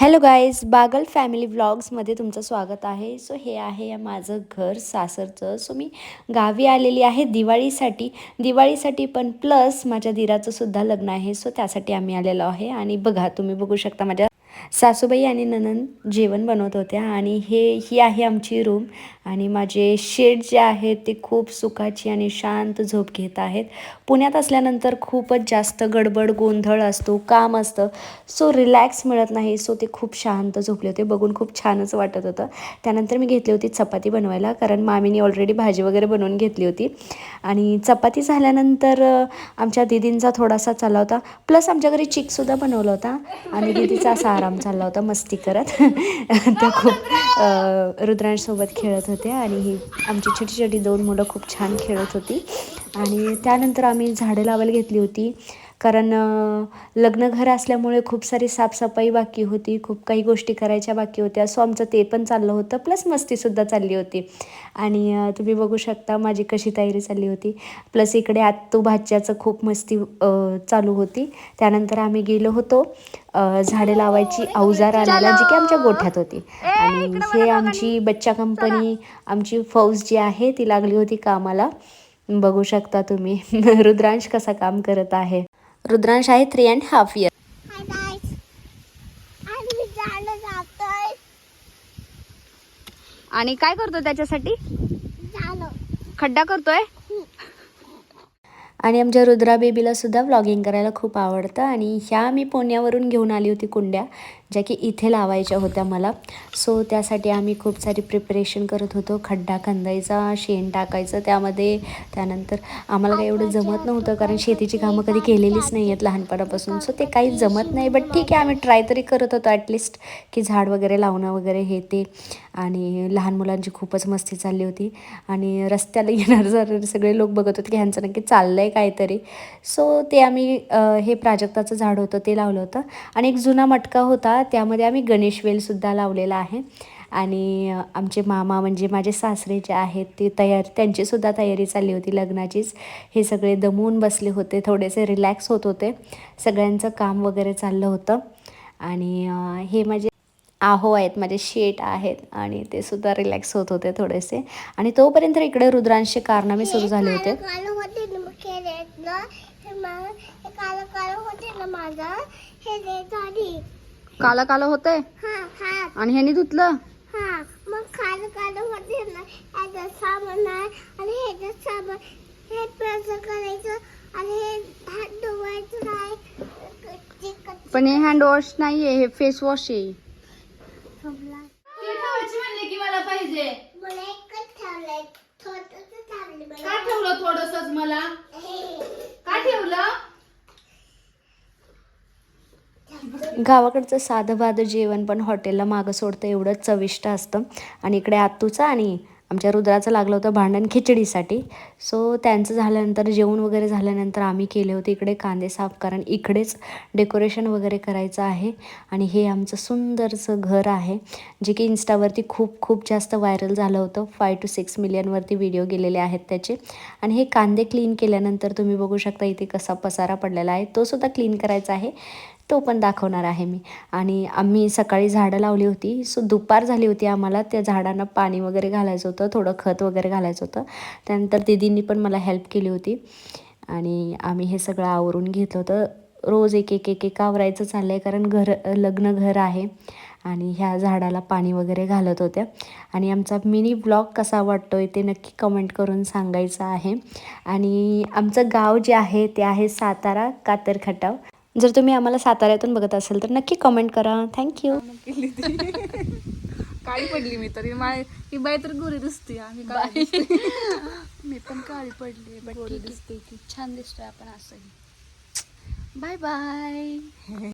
Hello guys, Bagal family व्लॉग्समध्ये तुमचं स्वागत आहे. सो हे आहे माझं घर सासरचं. सो मी गावी आलेली आहे दिवाळीसाठी पण प्लस माझ्या दिराचंसुद्धा लग्न आहे. सो त्यासाठी आम्ही आलेलो आहे. आणि बघा, तुम्ही बघू शकता माझ्या सासूबाई आणि नणंद जेवण बनवत होत्या. आणि ही आहे आमची रूम. आणि माझे शेड जे आहेत ते खूप सुखाची आणि शांत झोप घेत आहेत. पुण्यात असल्यानंतर खूपच जास्त गडबड गोंधळ असतो, काम असतं, सो रिलॅक्स मिळत नाही. सो ते खूप शांत झोपले होते, बघून खूप छानच वाटत होतं. त्यानंतर मी घेतली होती चपाती बनवायला, कारण मामीने ऑलरेडी भाजी वगैरे बनवून घेतली होती. आणि चपाती झाल्यानंतर आमच्या दीदींचा थोडासा चालला होता, प्लस आमच्या घरी चिकसुद्धा बनवला होता. आणि दीदीचा असा आराम चालला होता मस्ती करत. त्या खूप रुद्रांशसोबत खेळत होत्या. आणि ही आमची छोटी छोटी 2 मुलं खूप छान खेळत होती. आणि त्यानंतर आम्ही झाडं लावायला घेतली होती, कारण लग्न घर असल्यामुळे खूप सारी साफसफाई बाकी होती, खूप काही गोष्टी करायच्या बाकी होत्या. सो आमचं ते पण चाललं होतं, प्लस मस्तीसुद्धा चालली होती. आणि तुम्ही बघू शकता माझी कशी तयारी चालली होती. प्लस इकडे आत्तू भाच्याचं खूप मस्ती चालू होती. त्यानंतर आम्ही गेलो होतो झाडे लावायची अवजार आणायला, जी की आमच्या गोठ्यात होती. आणि हे आमची बच्चा कंपनी, आमची फौज जी आहे ती लागली होती कामाला. बघू शकता तुम्ही. रुद्रांश कसा काम करत आहे. रुद्रांश आहे 3.5 इयर. आणि काय करतो त्याच्यासाठी? खड्डा करतोय. आणि आमच्या रुद्रा बेबीला सुद्धा व्लॉगिंग करायला खूप आवडतं. आणि ह्या मी पुण्यावरून घेऊन आली होती कुंड्या, ज्या की इथे लावायच्या होत्या मला. सो त्यासाठी आम्ही खूप सारी प्रिपरेशन करत होतो. खड्डा खंदायचा, शेण टाकायचं त्यामध्ये. त्यानंतर आम्हाला काही एवढं जमत नव्हतं, कारण शेतीची कामं कधी केलेलीच नाही आहेत लहानपणापासून. सो ते काही जमत नाही, बट ठीक आहे, आम्ही ट्राय तरी करत होतो ॲटलिस्ट, की झाड वगैरे लावणं वगैरे हे ते. आणि लहान मुलांची खूपच मस्ती चालली होती. आणि रस्त्याला येणार जर सगळे लोक बघत होते की ह्यांचं नक्की चाललं आहे काहीतरी. सो ते आम्ही हे प्राजक्ताचं झाड होतं ते लावलं होतं. आणि एक जुना मटका होता, त्यामध्ये आम्ही गणेश वेलसुद्धा लावलेला आहे. आणि आमचे मामा म्हणजे माझे सासरे जे आहेत ते त्यांचीसुद्धा तयारी चालली होती लग्नाचीच. हे सगळे दमून बसले होते, थोडेसे रिलॅक्स होत होते, सगळ्यांचं काम वगैरे चाललं होतं. आणि हे माझे आहो आहेत, माझे शेट आहेत, आणि ते सुद्धा रिलॅक्स होत होते थोडेसे. आणि तोपर्यंत इकडे रुद्रांशचे कारनामे सुरू झाले होते. काला काला होतंय आणि ह्यानी धुतलं. मग कालं कालं होते ना, याच्यात साबण आहे आणि ह्याच्यात साबण, हे प्रेस करायचं आणि हे हात धुवायचं नाही. पण हे हँड वॉश नाहीये, हे फेस वॉश आहे. म्हणले की मला पाहिजे, मला एकच ठेवलंय, थोडंसं ठेवलं. का ठेवलं थोडंसंच? मला का ठेवलं? गावाकडचं साधं बाधं जेवण पण हॉटेलला मागं सोडतं एवढं चविष्ट असतं. आणि इकडे आत्तूचं आणि आमच्या रुद्राचं लागलं होतं भांडण खिचडीसाठी. सो त्यांचं झाल्यानंतर, जेवण वगैरे झाल्यानंतर आम्ही केले होते इकडे कांदे साफ, कारण इकडेच डेकोरेशन वगैरे करायचं आहे. आणि हे आमचं सुंदरसं घर आहे, जे की इंस्टावरती खूप खूप जास्त व्हायरल झालं होतं. 5 to 6 मिलियनवरती व्हिडिओ गेलेले आहेत त्याचे. आणि हे कांदे क्लीन केल्यानंतर तुम्ही बघू शकता इथे कसा पसारा पडलेला आहे, तो सुद्धा क्लीन करायचा आहे, तो पण दाखवणार आहे मी. आणि आम्ही सकाळी झाडं लावली होती. सो दुपार झाली होती, आम्हाला त्या झाडांना पाणी वगैरे घालायचं होतं, थोडं खत वगैरे घालायचं होतं. त्यानंतर दीदींनी पण मला हेल्प केली होती. आणि आम्ही हे सगळं आवरून घेतलं होतं. रोज एक एक एक एक आवरायचं चाललं आहे, कारण लग्न घर आहे. आणि ह्या झाडाला पाणी वगैरे घालत होत्या. आणि आमचा मिनी ब्लॉग कसा वाटतो आहे ते नक्की कमेंट करून सांगायचं आहे. आणि आमचं गाव जे आहे ते आहे सातारा, कातर खटाव. जर तुम्ही आम्हाला साताऱ्यातून बघत असाल तर नक्की कमेंट करा. थँक्यू. काळी पडली मी तर, ही बाई तर गोरी दिसते, आम्ही काळी मी पण काळी पडली, गोरी दिसते की छान दिसतोय आपण असंही. Bye bye.